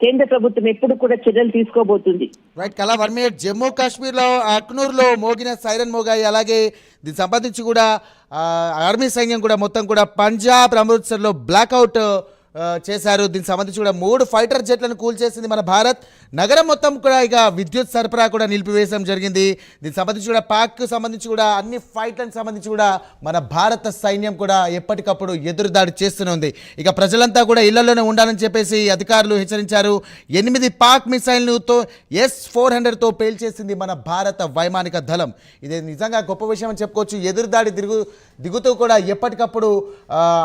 కేంద్ర ప్రభుత్వం ఎప్పుడు కూడా చర్యలు తీసుకోబోతుంది. రైట్ కళా 1 మినిట్. జమ్మూ కాశ్మీర్లో అఖ్నూర్లో మోగిన సైరన్ మోగాయి. అలాగే దీనికి సంబంధించి కూడా ఆర్మీ సైన్యం కూడా మొత్తం కూడా పంజాబ్ అమృత్సర్లో బ్లాక్అవుట్ చేశారు. దీనికి సంబంధించి కూడా 3 ఫైటర్ జెట్లను కూల్చేసింది మన భారత్. నగరం మొత్తం కూడా ఇక విద్యుత్ సరఫరా కూడా నిలిపివేయడం జరిగింది. దీనికి సంబంధించి కూడా పాక్ సంబంధించి కూడా అన్ని ఫైట్లకు సంబంధించి కూడా మన భారత సైన్యం కూడా ఎప్పటికప్పుడు ఎదురుదాడి చేస్తూనే ఉంది. ఇక ప్రజలంతా కూడా ఇళ్లలోనే ఉండాలని చెప్పేసి అధికారులు హెచ్చరించారు. 8 పాక్ మిసైల్తో S-400తో పేల్చేసింది మన భారత వైమానిక దళం. ఇది నిజంగా గొప్ప విషయం అని చెప్పుకోవచ్చు. ఎదురుదాడి దిగుతూ కూడా ఎప్పటికప్పుడు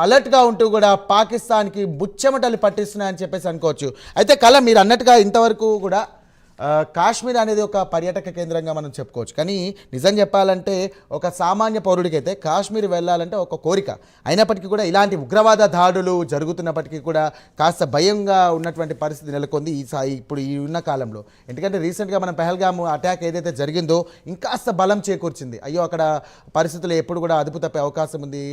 అలర్ట్గా ఉంటూ కూడా పాకిస్తాన్కి ముచ్చెమటలు పట్టిస్తున్నాయని చెప్పేసి అనుకోవచ్చు. అయితే కళ మీరు అన్నట్టుగా ఇంతవరకు కూడా కాశ్మీర్ అనేది ఒక పర్యాటక కేంద్రంగా మనం చెప్పుకోవచ్చు. కానీ నిజం చెప్పాలంటే ఒక సామాన్య పౌరుడికైతే కాశ్మీర్ వెళ్ళాలంటే ఒక కోరిక. అయినప్పటికీ కూడా ఇలాంటి ఉగ్రవాద దాడులు జరుగుతున్నప్పటికీ కూడా కాస్త భయంగా ఉన్నటువంటి పరిస్థితి నెలకొంది ఇప్పుడు ఈ ఉన్న కాలంలో. ఎందుకంటే రీసెంట్గా మనం పెహల్గామ్ అటాక్ ఏదైతే జరిగిందో ఇంకాస్త బలం చేకూర్చింది. అయ్యో అక్కడ పరిస్థితులు ఎప్పుడు కూడా అదుపు తప్పే అవకాశం ఉంది,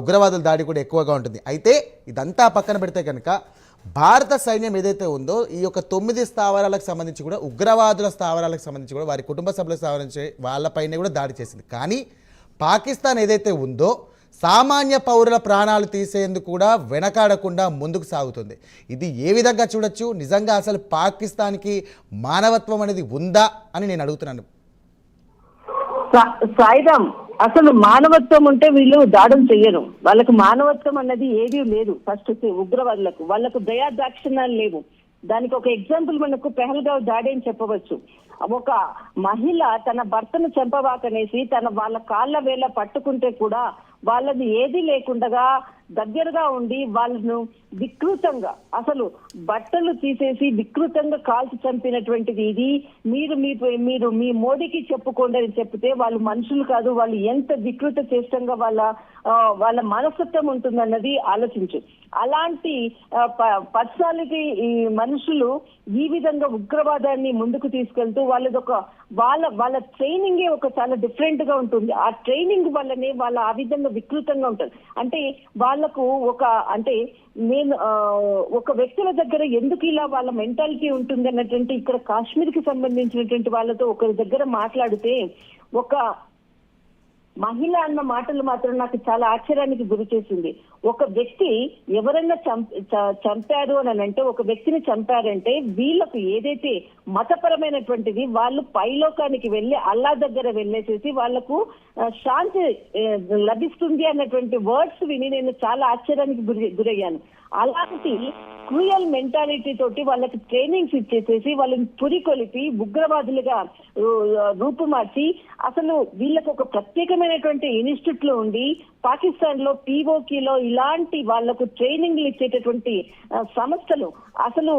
ఉగ్రవాదుల దాడి కూడా ఎక్కువగా ఉంటుంది. అయితే ఇదంతా పక్కన పెడితే కనుక భారత సైన్యం ఏదైతే ఉందో ఈ యొక్క 9 స్థావరాలకు సంబంధించి కూడా ఉగ్రవాదుల స్థావరాలకు సంబంధించి కూడా వారి కుటుంబ సభ్యులకు సంబంధించి వాళ్ళపైన కూడా దాడి చేసింది. కానీ పాకిస్తాన్ ఏదైతే ఉందో సామాన్య పౌరుల ప్రాణాలు తీసేందుకు కూడా వెనకాడకుండా ముందుకు సాగుతుంది. ఇది ఏ విధంగా చూడొచ్చు? నిజంగా అసలు పాకిస్తాన్కి మానవత్వం అనేది ఉందా అని నేను అడుగుతున్నాను. సాయిరామ్, అసలు మానవత్వం ఉంటే వీళ్ళు దాడులు చెయ్యరు. వాళ్ళకు మానవత్వం అన్నది ఏదీ లేదు. ఫస్ట్ ఉగ్రవాదులకు వాళ్ళకు దయా దాక్షిణ్యాలు లేవు. దానికి ఒక ఎగ్జాంపుల్ మనకు పెహల్గావ్ దాడి అని చెప్పవచ్చు. ఒక మహిళ తన భర్తను చంపవాకనేసి వాళ్ళ కాళ్ళ వేళ పట్టుకుంటే కూడా వాళ్ళది ఏది లేకుండా దగ్గరగా ఉండి వాళ్ళను వికృతంగా అసలు బట్టలు తీసేసి వికృతంగా కాల్చి చంపినటువంటిది ఇది. మీరు మీ మోడీకి చెప్పుకోండి అని చెప్తే వాళ్ళు మనుషులు కాదు, వాళ్ళు ఎంత వికృత చేష్టంగా వాళ్ళ మనస్తత్వం ఉంటుందన్నది ఆలోచించు. అలాంటి పర్సనాలిటీ ఈ మనుషులు ఈ విధంగా ఉగ్రవాదాన్ని ముందుకు తీసుకెళ్తూ వాళ్ళ ట్రైనింగే ఒక చాలా డిఫరెంట్ గా ఉంటుంది. ఆ ట్రైనింగ్ వల్లనే వాళ్ళ ఆ విధంగా వికృతంగా ఉంటుంది. అంటే వాళ్ళకు ఒక వ్యక్తుల దగ్గర ఎందుకు ఇలా వాళ్ళ మెంటాలిటీ ఉంటుంది అన్నటువంటి ఇక్కడ కాశ్మీర్ కి సంబంధించినటువంటి వాళ్ళతో ఒకరి దగ్గర మాట్లాడితే ఒక మహిళ అన్న మాటలు మాత్రం నాకు చాలా ఆశ్చర్యానికి గురి చేసింది. ఒక వ్యక్తి ఎవరైనా చంపారు అని అంటే, ఒక వ్యక్తిని చంపారంటే వీళ్ళకు ఏదైతే మతపరమైనటువంటిది వాళ్ళు పైలోకానికి వెళ్ళి అల్లా దగ్గర వెళ్ళేసేసి వాళ్లకు శాంతి లభిస్తుంది అన్నటువంటి వర్డ్స్ విని నేను చాలా ఆశ్చర్యానికి గురయ్యాను. అలాంటి క్రూయల్ మెంటాలిటీ తోటి వాళ్ళకి ట్రైనింగ్స్ ఇచ్చేసేసి వాళ్ళని పురికొలిపి ఉగ్రవాదులుగా రూపుమార్చి అసలు వీళ్ళకు ఒక ప్రత్యేకమైనటువంటి ఇన్స్టిట్యూట్ లో ఉండి పాకిస్తాన్ లో POKలో ఇలాంటి వాళ్లకు ట్రైనింగ్లు ఇచ్చేటటువంటి సంస్థలు అసలు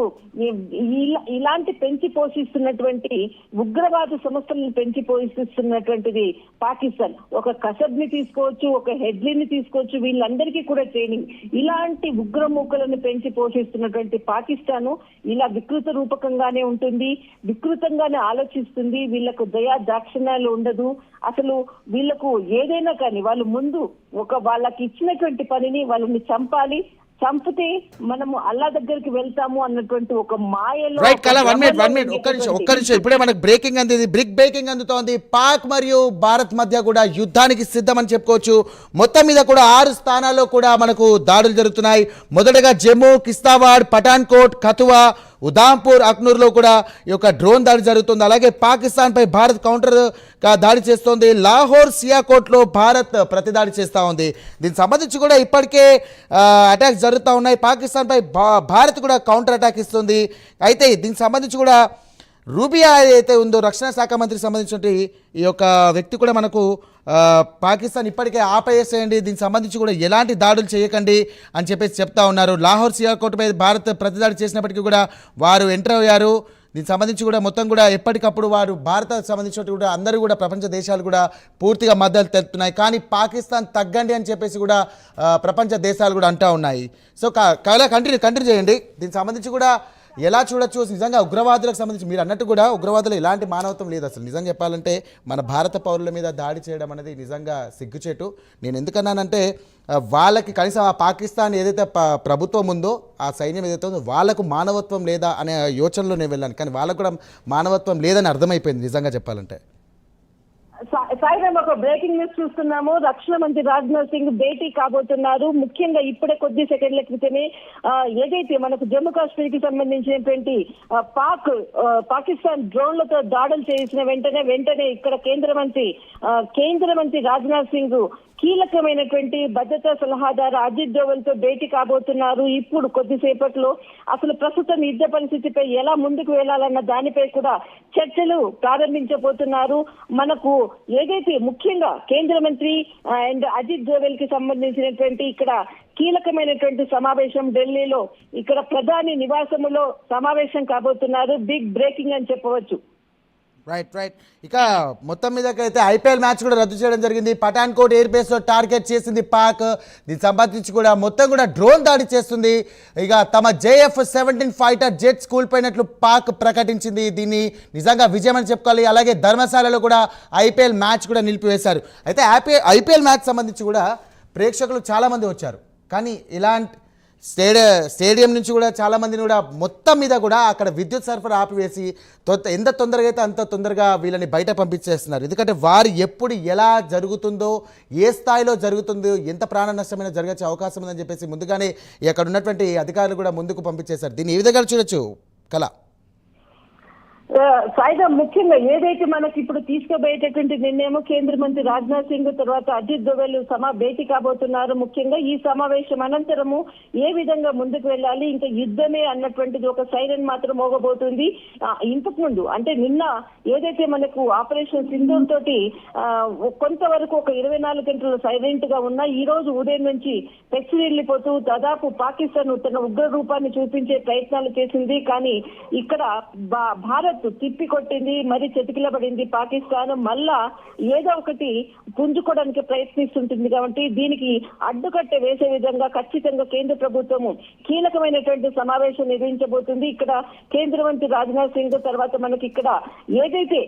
ఇలాంటి పెంచి పోషిస్తున్నటువంటి ఉగ్రవాద సంస్థలను పెంచి పోషిస్తున్నటువంటిది పాకిస్తాన్. ఒక కసబ్ ని తీసుకోవచ్చు, ఒక హెడ్లీని తీసుకోవచ్చు, వీళ్ళందరికీ కూడా ట్రైనింగ్. ఇలాంటి ఉగ్రమూకలను పెంచి పోషిస్తున్నటువంటి పాకిస్తాన్ ఇలా వికృత రూపకంగానే ఉంటుంది, వికృతంగానే ఆలోచిస్తుంది. వీళ్లకు దయా దాక్షిణ్యాలు ఉండదు. అసలు వీళ్లకు ఏదైనా కానీ వాళ్ళు ముందు వాళ్ళకి ఇచ్చినటువంటి పనిని వాళ్ళని చంపాలి, చంపితే మనము అల్లా దగ్గరికి వెళ్తాము అన్నటువంటి ఒక మాయలో. రైట్ కళ 1 మినిట్ ఒక్క నిమిషం. ఇప్పుడే మనకు బ్రేకింగ్ అందింది, బ్రేకింగ్ అందుతోంది. పాక్ మరియు భారత్ మధ్య కూడా యుద్ధానికి సిద్ధమని చెప్పుకోవచ్చు. మొత్తం మీద కూడా 6 స్థానాల్లో కూడా మనకు దాడులు జరుగుతున్నాయి. మొదటగా జమ్మూ, కిస్తావాడ్, పఠాన్కోట్, కథువా, ఉదాంపూర్, అఖ్నూర్లో కూడా ఈ యొక్క డ్రోన్ దాడి జరుగుతుంది. అలాగే పాకిస్తాన్పై భారత్ కౌంటర్గా దాడి చేస్తోంది. లాహోర్, సియాకోట్లో భారత్ ప్రతిదాడి చేస్తూ ఉంది. దీనికి సంబంధించి కూడా ఇప్పటికే అటాక్స్ జరుగుతూ ఉన్నాయి. పాకిస్తాన్పై భారత్ కూడా కౌంటర్ అటాక్ ఇస్తుంది. అయితే దీనికి సంబంధించి కూడా రూబియా ఏదైతే ఉందో రక్షణ శాఖ మంత్రికి సంబంధించిన ఈ యొక్క వ్యక్తి కూడా మనకు పాకిస్తాన్ ఇప్పటికే ఆపేసేయండి, దీనికి సంబంధించి కూడా ఎలాంటి దాడులు చేయకండి అని చెప్పేసి చెప్తా ఉన్నారు. లాహోర్, సియాకోట్పై భారత్ ప్రతిదాడి చేసినప్పటికీ కూడా వారు ఎంటర్ అయ్యారు. దీనికి సంబంధించి కూడా మొత్తం కూడా ఎప్పటికప్పుడు వారు భారత సంబంధించినట్టు కూడా అందరూ కూడా ప్రపంచ దేశాలు కూడా పూర్తిగా మద్దతు తెలుపుతున్నాయి. కానీ పాకిస్తాన్ తగ్గండి అని చెప్పేసి కూడా ప్రపంచ దేశాలు కూడా అంటూ ఉన్నాయి. సో కంటిన్యూ చేయండి. దీనికి సంబంధించి కూడా ఎలా చూడొచ్చు నిజంగా ఉగ్రవాదులకు సంబంధించి మీరు అన్నట్టు కూడా ఉగ్రవాదులు ఎలాంటి మానవత్వం లేదు అసలు నిజంగా చెప్పాలంటే మన భారత పౌరుల మీద దాడి చేయడం అనేది నిజంగా సిగ్గుచేటు. నేను ఎందుకన్నానంటే వాళ్ళకి కనీసం ఆ పాకిస్తాన్ ఏదైతే ప్రభుత్వం ఉందో ఆ సైన్యం ఏదైతే ఉందో వాళ్ళకు మానవత్వం లేదా అనే యోచనలో నేను వెళ్ళాను, కానీ వాళ్ళకు కూడా మానవత్వం లేదని అర్థమైపోయింది నిజంగా చెప్పాలంటే. సాయిరామ్, ఒక బ్రేకింగ్ న్యూస్ చూస్తున్నాము. రక్షణ మంత్రి రాజ్నాథ్ సింగ్ భేటీ కాబోతున్నారు. ముఖ్యంగా ఇప్పుడే కొద్ది సెకండ్ల క్రితమే ఏదైతే మనకు జమ్మూ కాశ్మీర్ కి సంబంధించినటువంటి పాకిస్తాన్ డ్రోన్లతో దాడులు చేసిన వెంటనే ఇక్కడ కేంద్ర మంత్రి రాజ్నాథ్ సింగ్ కీలకమైనటువంటి భద్రతా సలహాదారు అజిత్ దోవల్ తో భేటీ కాబోతున్నారు. ఇప్పుడు కొద్దిసేపట్లో అసలు ప్రస్తుతం యుద్ధ పరిస్థితిపై ఎలా ముందుకు వెళ్లాలన్న దానిపై కూడా చర్చలు ప్రారంభించబోతున్నారు. మనకు ఏదైతే ముఖ్యంగా కేంద్ర మంత్రి అండ్ అజిత్ దోవల్ కి సంబంధించినటువంటి ఇక్కడ కీలకమైనటువంటి సమావేశం ఢిల్లీలో ఇక్కడ ప్రధాని నివాసములో సమావేశం కాబోతున్నారు. బిగ్ బ్రేకింగ్ అని చెప్పవచ్చు. రైట్ ఇక మొత్తం మీదకైతే ఐపీఎల్ మ్యాచ్ కూడా రద్దు చేయడం జరిగింది. పఠాన్కోట్ ఎయిర్ బేస్ లో టార్గెట్ చేసింది పాక్. దీనికి సంబంధించి కూడా మొత్తం కూడా డ్రోన్ దాడి చేస్తుంది. ఇక తమ JF-17 ఫైటర్ జెట్స్ కూల్పోయినట్లు పాక్ ప్రకటించింది. దీన్ని నిజంగా విజయం అని చెప్పుకోవాలి. అలాగే ధర్మశాలలో కూడా ఐపీఎల్ మ్యాచ్ కూడా నిలిపివేశారు. అయితే ఐపీఎల్ మ్యాచ్ సంబంధించి కూడా ప్రేక్షకులు చాలామంది వచ్చారు, కానీ ఇలాంటి స్టేడియం నుంచి కూడా చాలామందిని కూడా మొత్తం మీద కూడా అక్కడ విద్యుత్ సరఫరా ఆపివేసి ఎంత తొందరగా అయితే అంత తొందరగా వీళ్ళని బయట పంపించేస్తున్నారు. ఎందుకంటే వారు ఎప్పుడు ఎలా జరుగుతుందో, ఏ స్థాయిలో జరుగుతుందో, ఎంత ప్రాణ నష్టమైనా జరగచ్చే అవకాశం ఉందని చెప్పేసి ముందుగానే అక్కడ ఉన్నటువంటి అధికారులు కూడా ముందుకు పంపించేశారు. దీన్ని ఏ విధంగా చూడొచ్చు కళ? సాయిరామ్, ముఖ్యంగా ఏదైతే మనకి ఇప్పుడు తీసుకోబోయేటటువంటి నిర్ణయం కేంద్ర మంత్రి రాజ్నాథ్ సింగ్ తర్వాత అజిత్ దోవల్ భేటీ కాబోతున్నారు. ముఖ్యంగా ఈ సమావేశం అనంతరము ఏ విధంగా ముందుకు వెళ్ళాలి, ఇంకా యుద్ధమే అన్నటువంటిది ఒక సైరన్ మాత్రం మోగబోతుంది. ఇంతకు ముందు అంటే నిన్న ఏదైతే మనకు ఆపరేషన్ సింధూర్ తోటి కొంతవరకు ఒక 24 గంటలు సైలెంట్ గా ఉన్నా, ఈ రోజు ఉదయం నుంచి పెచ్చిరిల్లిపోతూ దాదాపు పాకిస్తాన్ తన ఉగ్ర రూపాన్ని చూపించే ప్రయత్నాలు చేసింది. కానీ ఇక్కడ భారత్ తిప్పి కొట్టింది, మరి చెతికిలబడింది. పాకిస్తాన్ మళ్ళా ఏదో ఒకటి పుంజుకోవడానికి ప్రయత్నిస్తుంటుంది. కాబట్టి దీనికి అడ్డుకట్ట వేసే విధంగా ఖచ్చితంగా కేంద్ర ప్రభుత్వము కీలకమైనటువంటి సమావేశం నిర్వహించబోతుంది. ఇక్కడ కేంద్ర మంత్రి రాజ్నాథ్ సింగ్ తర్వాత మనకి ఇక్కడ ఏదైతే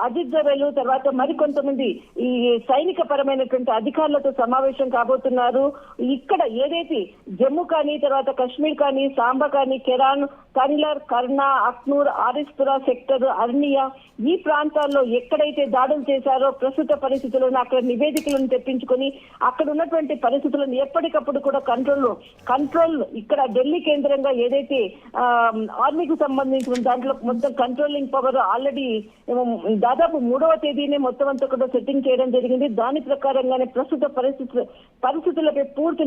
అజిత్ దోవల్ తర్వాత మరికొంతమంది ఈ సైనిక పరమైనటువంటి అధికారులతో సమావేశం కాబోతున్నారు. ఇక్కడ ఏదైతే జమ్మూ కానీ తర్వాత కశ్మీర్ కానీ సాంబా కానీ కెరాన్, కండ్లర్, కర్నా, అఖ్నూర్, ఆరిస్పురా సెక్టర్, అర్నియా ఈ ప్రాంతాల్లో ఎక్కడైతే దాడులు చేశారో ప్రస్తుత పరిస్థితులను అక్కడ నివేదికలను తెప్పించుకొని అక్కడ ఉన్నటువంటి పరిస్థితులను ఎప్పటికప్పుడు కూడా కంట్రోల్ ఇక్కడ ఢిల్లీ కేంద్రంగా ఏదైతే ఆర్మీకి సంబంధించిన దాంట్లో మొత్తం కంట్రోలింగ్ పవర్ ఆల్రెడీ దాదాపు 3వ తేదీనే మొత్తం అంతా కూడా సెట్టింగ్ చేయడం జరిగింది. దాని ప్రకారంగానే ప్రస్తుత పరిస్థితులపై పూర్తి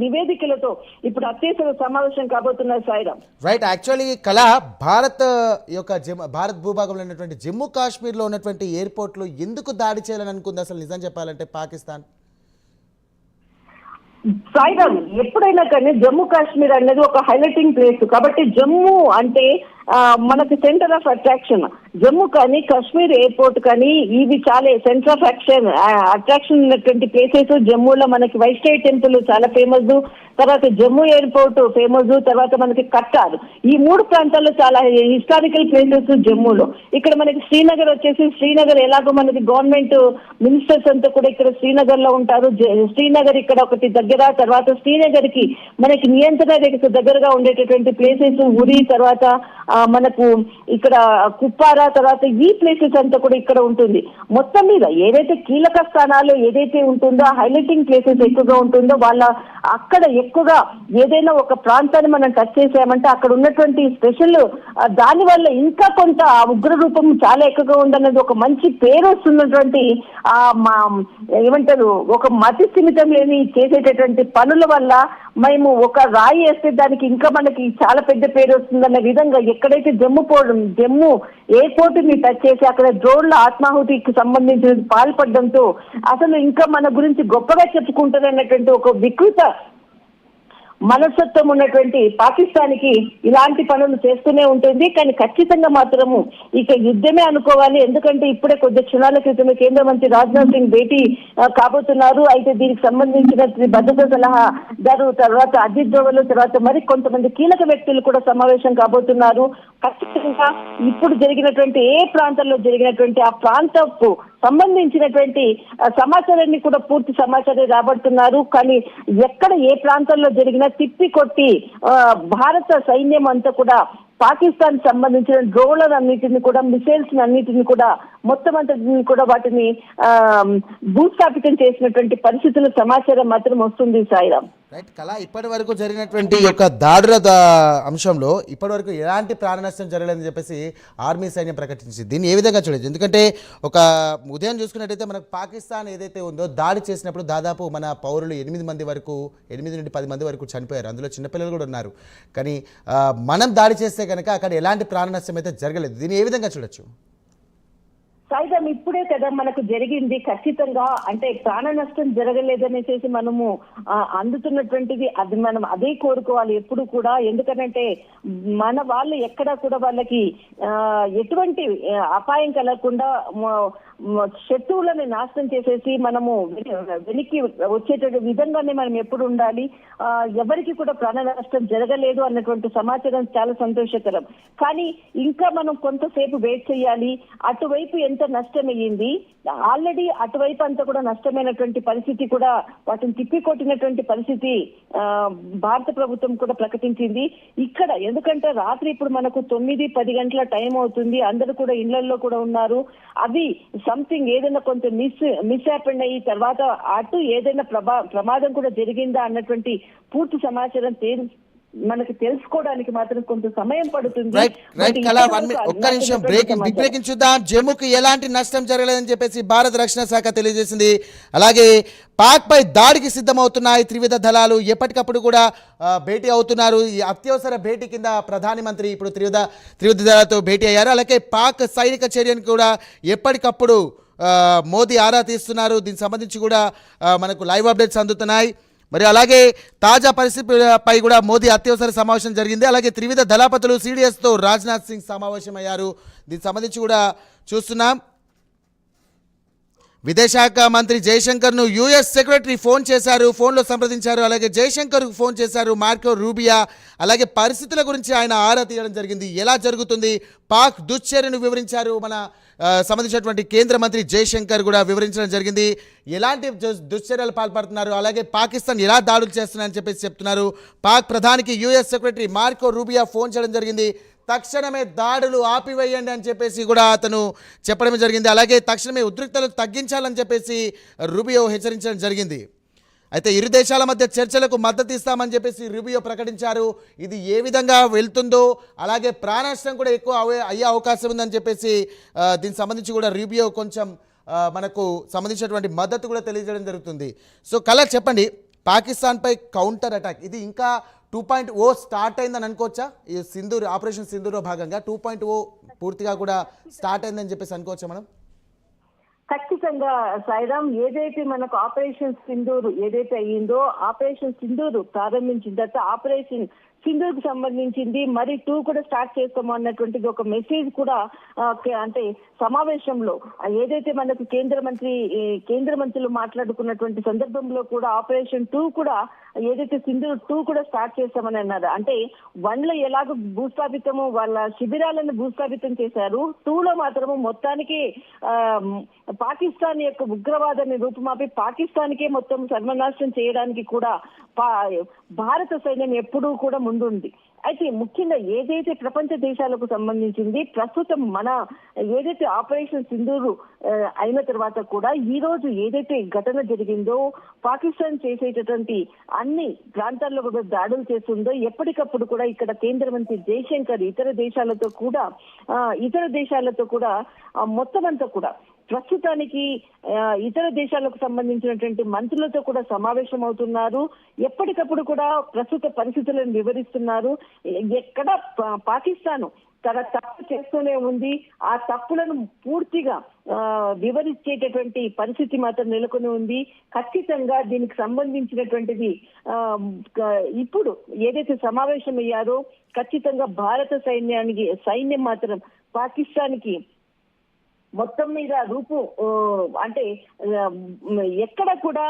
నివేదికలతో ఇప్పుడు అత్యవసర సమావేశం కాబోతున్నారు. సాయిరామ్, రైట్. యాక్చువల్లీ కళ భారత్ భూభాగంలో ఉన్నటువంటి జమ్మూ కాశ్మీర్లో ఉన్నటువంటి ఎయిర్పోర్ట్లో ఎందుకు దాడి చేయాలని అనుకుంది అసలు నిజం చెప్పాలంటే పాకిస్తాన్? సాయిరామ్, ఎప్పుడైనా కానీ జమ్మూ కాశ్మీర్ అనేది ఒక హైలైటింగ్ ప్లేస్. కాబట్టి జమ్మూ అంటే మనకి సెంటర్ ఆఫ్ అట్రాక్షన్. జమ్మూ కానీ కాశ్మీర్ ఎయిర్పోర్ట్ కానీ ఇవి చాలా సెంటర్ ఆఫ్ అట్రాక్షన్ ఉన్నటువంటి ప్లేసెస్. జమ్మూలో మనకి వైష్ణవి టెంపుల్ చాలా ఫేమస్, తర్వాత జమ్మూ ఎయిర్పోర్ట్ ఫేమస్, తర్వాత మనకి కట్టార్. ఈ 3 ప్రాంతాల్లో చాలా హిస్టారికల్ ప్లేసెస్ జమ్మూలో. ఇక్కడ మనకి శ్రీనగర్ వచ్చేసి, శ్రీనగర్ ఎలాగో మనకి గవర్నమెంట్ మినిస్టర్స్ అంతా కూడా ఇక్కడ శ్రీనగర్ లో ఉంటారు. శ్రీనగర్ ఇక్కడ ఒకటి దగ్గర, తర్వాత శ్రీనగర్ కి మనకి నియంత్రణ రేఖకు దగ్గరగా ఉండేటటువంటి ప్లేసెస్ ఉరి, తర్వాత మనకు ఇక్కడ కుప్పారా, తర్వాత ఈ ప్లేసెస్ అంతా కూడా ఇక్కడ ఉంటుంది. మొత్తం మీద ఏదైతే కీలక స్థానాలు ఏదైతే ఉంటుందో, హైలైటింగ్ ప్లేసెస్ ఎక్కువగా ఉంటుందో, వాళ్ళ అక్కడ ఎక్కువగా ఏదైనా ఒక ప్రాంతాన్ని మనం టచ్ చేసామంటే అక్కడ ఉన్నటువంటి స్పెషల్ దాని వల్ల ఇంకా కొంత ఉగ్ర రూపం చాలా ఎక్కువగా ఉందన్నది ఒక మంచి పేరు వస్తున్నటువంటి ఏమంటారు ఒక మతి స్థిమితం లేని చేసేటటువంటి పనుల వల్ల మేము ఒక రాయి వేస్తే దానికి ఇంకా మనకి చాలా పెద్ద పేరు వస్తుందన్న విధంగా ఎక్కడైతే జమ్మూ ఎయిర్పోర్ట్ ని టచ్ చేసి అక్కడ డ్రోన్ల ఆత్మాహుతికి సంబంధించిన పాల్పడడంతో అసలు ఇంకా మన గురించి గొప్పగా చెప్పుకుంటారన్నటువంటి ఒక వికృత మనస్తత్వం ఉన్నటువంటి పాకిస్తాన్కి ఇలాంటి పనులు చేస్తూనే ఉంటుంది. కానీ ఖచ్చితంగా మాత్రము ఇక యుద్ధమే అనుకోవాలి. ఎందుకంటే ఇప్పుడే కొద్ది క్షణాల క్రితమే కేంద్ర మంత్రి రాజ్నాథ్ సింగ్ భేటీ కాబోతున్నారు. అయితే దీనికి సంబంధించిన భద్రతా సలహాదారు, తర్వాత అజిత్ డోవల్, తర్వాత మరి కొంతమంది కీలక వ్యక్తులు కూడా సమావేశం కాబోతున్నారు. ఖచ్చితంగా ఇప్పుడు జరిగినటువంటి ఏ ప్రాంతంలో జరిగినటువంటి ఆ ప్రాంతపు సంబంధించినటువంటి సమాచారాన్ని కూడా పూర్తి సమాచారం రాబడుతున్నారు. కానీ ఎక్కడ ఏ ప్రాంతంలో జరిగినా తిప్పి కొట్టి భారత సైన్యం అంతా కూడా పాకిస్తాన్ సంబంధించిన డ్రోన్లను అన్నిటిని కూడా, మిసైల్స్ అన్నిటిని కూడా, మొత్తం అంతటిని కూడా వాటిని భూస్థాపితం చేసినటువంటి పరిస్థితుల సమాచారం మాత్రం వస్తుంది. సాయిరామ్, రైట్ కళ, ఇప్పటి వరకు జరిగినటువంటి యొక్క దాడుల అంశంలో ఇప్పటి వరకు ఎలాంటి ప్రాణ నష్టం జరగలేదని చెప్పేసి ఆర్మీ సైన్యం ప్రకటించింది. దీన్ని ఏ విధంగా చూడొచ్చు? ఎందుకంటే ఒక ఉదయం చూసుకున్నట్టయితే మనకు పాకిస్తాన్ ఏదైతే ఉందో దాడి చేసినప్పుడు దాదాపు మన పౌరులు 8 మంది వరకు, 8 నుండి 10 మంది వరకు చనిపోయారు. అందులో చిన్నపిల్లలు కూడా ఉన్నారు. కానీ మనం దాడి చేస్తే కనుక అక్కడ ఎలాంటి ప్రాణ నష్టం అయితే జరగలేదు. దీన్ని ఏ విధంగా చూడొచ్చు? సాయిధం, ఇప్పుడే కదా మనకు జరిగింది. ఖచ్చితంగా అంటే ప్రాణ నష్టం జరగలేదనేసి మనము అందుతున్నటువంటిది అది మనం అదే కోరుకోవాలి ఎప్పుడు కూడా. ఎందుకంటే మన వాళ్ళు ఎక్కడా కూడా వాళ్ళకి ఎటువంటి అపాయం కలగకుండా శత్రువులను నాశనం చేసేసి మనము వెనక్కి వచ్చేటువంటి విధంగానే మనం ఎప్పుడు ఉండాలి. ఎవరికి కూడా ప్రాణ నష్టం జరగలేదు అన్నటువంటి సమాచారం చాలా సంతోషకరం. కానీ ఇంకా మనం కొంతసేపు వెయిట్ చేయాలి. అటువైపు ఎంత నష్టం అయ్యింది, ఆల్రెడీ అటువైపు అంతా కూడా నష్టమైనటువంటి పరిస్థితి కూడా, వాటిని తిప్పికొట్టినటువంటి పరిస్థితి భారత ప్రభుత్వం కూడా ప్రకటించింది. ఇక్కడ ఎందుకంటే రాత్రి ఇప్పుడు మనకు 9-10 గంటల టైం అవుతుంది. అందరూ కూడా ఇళ్లలో కూడా ఉన్నారు. అది సంథింగ్ ఏదైనా కొంచెం మిస్ హ్యాపెండ్ అయ్యి తర్వాత అటు ఏదైనా ప్రమాదం కూడా జరిగిందా అన్నటువంటి పూర్తి సమాచారం మనకి తెలుసుకోవడానికి మాత్రం కొంత సమయం పడుతుంది. ఒక్క నిమిషం బ్రేకింగ్ చూద్దాం. జమ్మూకి ఎలాంటి నష్టం జరగలేదని చెప్పేసి భారత రక్షణ శాఖ తెలియజేసింది. అలాగే పాక్ పై దాడికి సిద్ధమవుతున్నాయి త్రివిధ దళాలు. ఎప్పటికప్పుడు కూడా భేటీ అవుతున్నారు. ఈ అత్యవసర భేటీ కింద ప్రధాని మంత్రి ఇప్పుడు త్రివిధ దళాలతో భేటీ అయ్యారు. అలాగే పాక్ సైనిక చర్యను కూడా ఎప్పటికప్పుడు మోదీ ఆరా తీస్తున్నారు. దీనికి సంబంధించి కూడా మనకు లైవ్ అప్డేట్స్ అందుతున్నాయి. మరి అలాగే తాజా పరిస్థితిపై కూడా మోదీ అత్యవసర సమావేశం జరిగింది. అలాగే త్రివిధ దళపతులు సిడిఎస్తో రాజ్నాథ్ సింగ్ సమావేశమయ్యారు. దీనికి సంబంధించి కూడా చూస్తున్నాం. విదేశాంగ మంత్రి జయశంకర్ను యుఎస్ సెక్రటరీ ఫోన్ చేశారు, ఫోన్లో సంప్రదించారు. అలాగే జయశంకర్కు ఫోన్ చేశారు మార్కో రూబియా. అలాగే పరిస్థితుల గురించి ఆయన ఆరా తీయడం జరిగింది. ఎలా జరుగుతుంది, పాక్ దుశ్చర్యను వివరించారు. మన సంబంధించినటువంటి కేంద్ర మంత్రి జయశంకర్ కూడా వివరించడం జరిగింది. ఎలాంటి దుశ్చర్యలు పాల్పడుతున్నారు, అలాగే పాకిస్తాన్ ఎలా దాడులు చేస్తున్నారని చెప్పేసి చెప్తున్నారు. పాక్ ప్రధానికి యుఎస్ సెక్రటరీ మార్కో రూబియా ఫోన్ చేయడం జరిగింది. తక్షణమే దాడులు ఆపివేయండి అని చెప్పేసి కూడా అతను చెప్పడం జరిగింది. అలాగే తక్షణమే ఉద్రిక్తలు తగ్గించాలని చెప్పేసి రూబియో హెచ్చరించడం జరిగింది. అయితే ఇరు దేశాల మధ్య చర్చలకు మద్దతు ఇస్తామని చెప్పేసి రూబియో ప్రకటించారు. ఇది ఏ విధంగా వెళ్తుందో, అలాగే ప్రాణనష్టం కూడా ఎక్కువ అయ్యే అవకాశం ఉందని చెప్పేసి దీనికి సంబంధించి కూడా రూబియో కొంచెం మనకు సంబంధించినటువంటి మద్దతు కూడా తెలియజేయడం జరుగుతుంది. సో కలర్ చెప్పండి, పాకిస్తాన్పై కౌంటర్ అటాక్ ఇది ఇంకా 2.0 స్టార్ట్ అయిందని అనుకోవచ్చా? ఈ ఆపరేషన్ సింధూర్లో భాగంగా 2.0 పూర్తిగా కూడా స్టార్ట్ అయిందని చెప్పేసి అనుకోవచ్చా మనం? ఖచ్చితంగా సాయిరామ్, ఏదైతే మనకు ఆపరేషన్ సింధూర్ ఏదైతే అయ్యిందో, ఆపరేషన్ సింధూర్ ప్రారంభించిన తర్వాత ఆపరేషన్ సింధూర్కి సంబంధించింది మరి 2 కూడా స్టార్ట్ చేస్తాము అన్నటువంటిది ఒక మెసేజ్ కూడా అంటే సమావేశంలో ఏదైతే మనకు కేంద్ర మంత్రులు మాట్లాడుకున్నటువంటి సందర్భంలో కూడా ఆపరేషన్ 2 కూడా ఏదైతే సింధూర్ 2 కూడా స్టార్ట్ చేస్తామని అన్నారు. అంటే 1లో ఎలాగో భూస్థాపితము వాళ్ళ శిబిరాలను భూస్థాపితం చేశారు, 2లో మాత్రము మొత్తానికి పాకిస్తాన్ యొక్క ఉగ్రవాదాన్ని రూపుమాపి పాకిస్తాన్కే మొత్తం సర్వనాశనం చేయడానికి కూడా భారత సైన్యం ఎప్పుడూ కూడా ముందుంది. అయితే ముఖ్యంగా ఏదైతే ప్రపంచ దేశాలకు సంబంధించింది ప్రస్తుతం మన ఏదైతే ఆపరేషన్ సింధూర్ అయిన తర్వాత కూడా ఈ రోజు ఏదైతే ఘటన జరిగిందో, పాకిస్తాన్ చేసేటటువంటి అన్ని ప్రాంతాల్లో కూడా దాడులు చేస్తుందో ఎప్పటికప్పుడు కూడా ఇక్కడ కేంద్ర మంత్రి జయశంకర్ ఇతర దేశాలతో కూడా మొత్తం అంతా కూడా ప్రస్తుతానికి ఇతర దేశాలకు సంబంధించినటువంటి మంత్రులతో కూడా సమావేశం అవుతున్నారు. ఎప్పటికప్పుడు కూడా ప్రస్తుత పరిస్థితులను వివరిస్తున్నారు. ఎక్కడ పాకిస్తాన్ తన తప్పు చేస్తూనే ఉంది. ఆ తప్పులను పూర్తిగా వివరించేటటువంటి పరిస్థితి మాత్రం నెలకొని ఉంది. ఖచ్చితంగా దీనికి సంబంధించినటువంటిది ఇప్పుడు ఏదైతే సమావేశం అయ్యారో ఖచ్చితంగా భారత సైన్యం మాత్రం పాకిస్తాన్కి మొత్తం మీద అంటే ఎక్కడ కూడా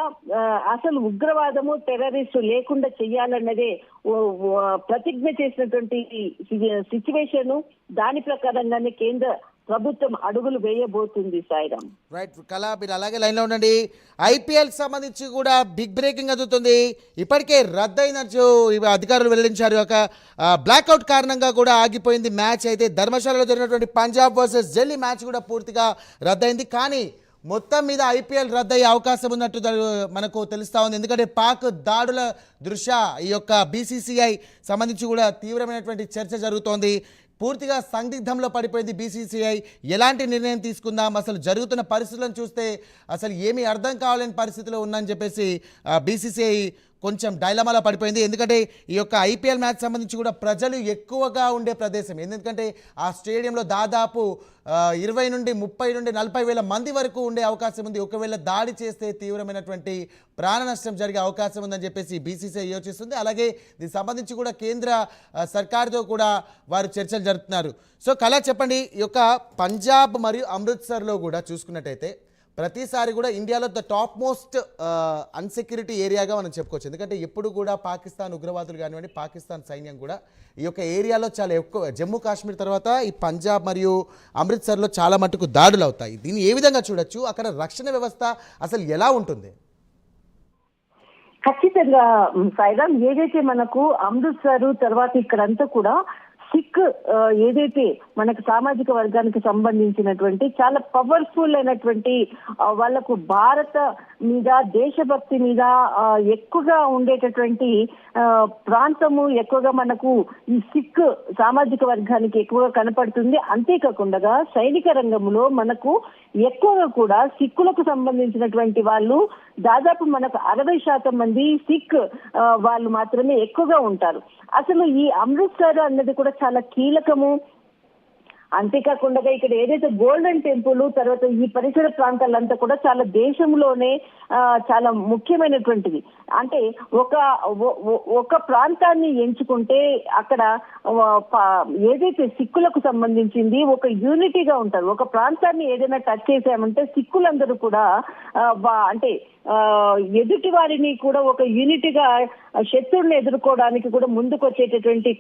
అసలు ఉగ్రవాదము టెర్రరిస్టు లేకుండా చెయ్యాలన్నదే ప్రతిజ్ఞ చేసినటువంటి సిచ్యువేషన్. దాని ప్రకారంగానే కేంద్ర ప్రభుత్వం అడుగులు వేయబోతుంది. సాయిరామ్. రైట్ కళా, మీరు అలాగే లైన్లో ఉండండి. ఐపీఎల్ సంబంధించి కూడా బిగ్ బ్రేకింగ్ అందుతుంది. ఇప్పటికే రద్దయినట్టు అధికారులు వెల్లడించారు. ఒక బ్లాక్అవుట్ కారణంగా కూడా ఆగిపోయింది మ్యాచ్. అయితే ధర్మశాలలో జరిగినటువంటి పంజాబ్ వర్సెస్ ఢిల్లీ మ్యాచ్ కూడా పూర్తిగా రద్దయింది. కానీ మొత్తం మీద ఐపీఎల్ రద్దయ్యే అవకాశం ఉన్నట్టు మనకు తెలుస్తూ ఉంది. ఎందుకంటే పాక్ దాడుల దృష్ట్యా ఈ యొక్క బీసీసీఐ సంబంధించి కూడా తీవ్రమైనటువంటి చర్చ జరుగుతోంది. పూర్తిగా సందిగ్ధంలో పడిపోయింది బీసీసీఐ. ఎలాంటి నిర్ణయం తీసుకుందాం, అసలు జరుగుతున్న పరిస్థితులను చూస్తే అసలు ఏమీ అర్థం కావాలని పరిస్థితిలో ఉందని చెప్పేసి బీసీసీఐ కొంచెం డైలమాలో పడిపోయింది. ఎందుకంటే ఈ యొక్క ఐపీఎల్ మ్యాచ్ సంబంధించి కూడా ప్రజలు ఎక్కువగా ఉండే ప్రదేశం. ఎందుకంటే ఆ స్టేడియంలో దాదాపు 20 నుండి 30 నుండి 40 వేల మంది వరకు ఉండే అవకాశం ఉంది. ఒకవేళ దాడి చేస్తే తీవ్రమైనటువంటి ప్రాణ నష్టం జరిగే అవకాశం ఉందని చెప్పేసి బీసీసీఐ యోచిస్తుంది. అలాగే దీనికి సంబంధించి కూడా కేంద్ర సర్కార్తో కూడా వారు చర్చలు జరుపుతున్నారు. సో కళా, చెప్పండి, ఈ యొక్క పంజాబ్ మరియు అమృత్సర్లో కూడా చూసుకున్నట్టయితే ప్రతిసారి కూడా ఇండియాలో ద టాప్ మోస్ట్ అన్సెక్యూరిటీ ఏరియాగా మనం చెప్పుకోవచ్చు. ఎందుకంటే ఎప్పుడు కూడా పాకిస్తాన్ ఉగ్రవాదులు కానివ్వండి, పాకిస్తాన్ సైన్యం కూడా ఈ యొక్క ఏరియాలో చాలా ఎక్కువ, జమ్మూ కాశ్మీర్ తర్వాత ఈ పంజాబ్ మరియు అమృత్సర్లో చాలా మటుకు దాడులు అవుతాయి. దీన్ని ఏ విధంగా చూడొచ్చు? అక్కడ రక్షణ వ్యవస్థ అసలు ఎలా ఉంటుంది? ఖచ్చితంగా సాయిరామ్, ఏదైతే మనకు అమృత్సర్ తర్వాత ఇక్కడంతా కూడా సిక్ ఏదైతే మనకు సామాజిక వర్గానికి సంబంధించినటువంటి చాలా పవర్ఫుల్ అయినటువంటి వాళ్ళకు భారత మీద దేశభక్తి మీద ఎక్కువగా ఉండేటటువంటి ప్రాంతము ఎక్కువగా మనకు ఈ సిక్ సామాజిక వర్గానికి ఎక్కువగా కనపడుతుంది. అంతేకాకుండా సైనిక రంగంలో మనకు ఎక్కువగా కూడా సిక్కులకు సంబంధించినటువంటి వాళ్ళు దాదాపు మనకు 60% మంది సిక్ వాళ్ళు మాత్రమే ఎక్కువగా ఉంటారు. అసలు ఈ అమృత్సర్ అన్నది కూడా చాలా కీలకము. అంతేకాకుండా ఇక్కడ ఏదైతే గోల్డెన్ టెంపుల్ తర్వాత ఈ పరిసర ప్రాంతాలంతా కూడా చాలా దేశంలోనే చాలా ముఖ్యమైనటువంటిది. అంటే ఒక ప్రాంతాన్ని ఎంచుకుంటే అక్కడ ఏదైతే సిక్కులకు సంబంధించింది ఒక యూనిటీగా ఉంటారు. ఒక ప్రాంతాన్ని ఏదైనా టచ్ చేసామంటే సిక్కులందరూ కూడా అంటే ఎదుటి వారిని కూడా ఒక యూనిటీగా శత్రువుని ఎదుర్కోవడానికి కూడా ముందుకు వచ్చేటటువంటి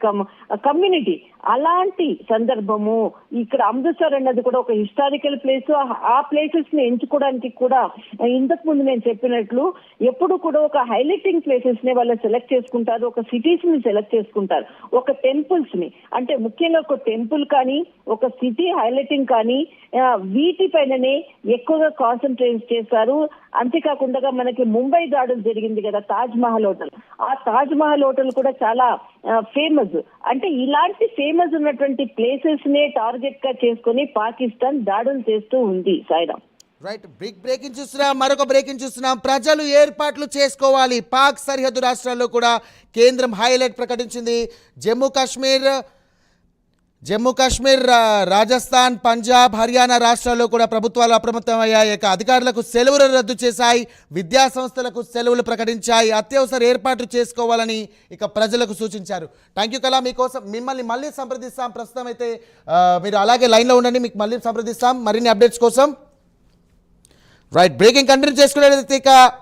కమ్యూనిటీ. అలాంటి సందర్భము ఇక్కడ అమృత్సర్ అన్నది కూడా ఒక హిస్టారికల్ ప్లేస్. ఆ ప్లేసెస్ ని ఎంచుకోవడానికి కూడా ఇంతకు ముందు నేను చెప్పినట్లు ఎప్పుడు కూడా ఒక హైలైటింగ్ ప్లేసెస్ ని వాళ్ళు సెలెక్ట్ చేసుకుంటారు, ఒక సిటీస్ ని సెలెక్ట్ చేసుకుంటారు, ఒక టెంపుల్స్ ని. అంటే ముఖ్యంగా ఒక టెంపుల్ కానీ ఒక సిటీ హైలైటింగ్ కానీ వీటిపైననే ఎక్కువగా కాన్సన్ట్రేట్ చేస్తారు. అంతేకాకుండా మనకి ముంబై దాడులు జరిగింది కదా, తాజ్ మహల్ హోటల్. ఆ తాజ్ మహల్ హోటల్ కూడా చాలా ఫేమస్. అంటే ఇలాంటి ఫేమస్ ఉన్నటువంటి ప్లేసెస్ నే టార్గెట్ గా చేసుకుని పాకిస్తాన్ దాడులు చేస్తూ ఉంది. సాయిరామ్. రైట్, బిగ్ బ్రేకింగ్ చూస్తున్నాం. మరొక బ్రేకింగ్ చూస్తున్నాం. ప్రజలు ఏర్పాట్లు చేసుకోవాలి. పాక్ సరిహద్దు రాష్ట్రాల్లో కూడా కేంద్రం హైలైట్ ప్రకటించింది. జమ్మూ కాశ్మీర్, రాజస్థాన్, పంజాబ్, హర్యానా రాష్ట్రాల్లో కూడా ప్రభుత్వాలు అప్రమత్తమయ్యాయి. అధికారులకు సెలవులు రద్దు చేశాయి, విద్యా సంస్థలకు సెలవులు ప్రకటించాయి, అత్యవసర ఏర్పాట్లు చేసుకోవాలని ప్రజలకు సూచించారు. థ్యాంక్ యూ కళా, మీకోసం మిమ్మల్ని మళ్ళీ సంప్రదిస్తాం. ప్రస్తుతం అయితే మీరు అలాగే లైన్లో ఉండండి, మీకు మళ్ళీ సంప్రదిస్తాం మరిన్ని అప్డేట్స్ కోసం. రైట్, బ్రేకింగ్ కంటిన్యూ చేసుకునేది.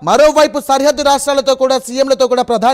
మరోవైపు సరిహద్దు రాష్ట్రాలతో కూడా సీఎంలతో కూడా ప్రధాని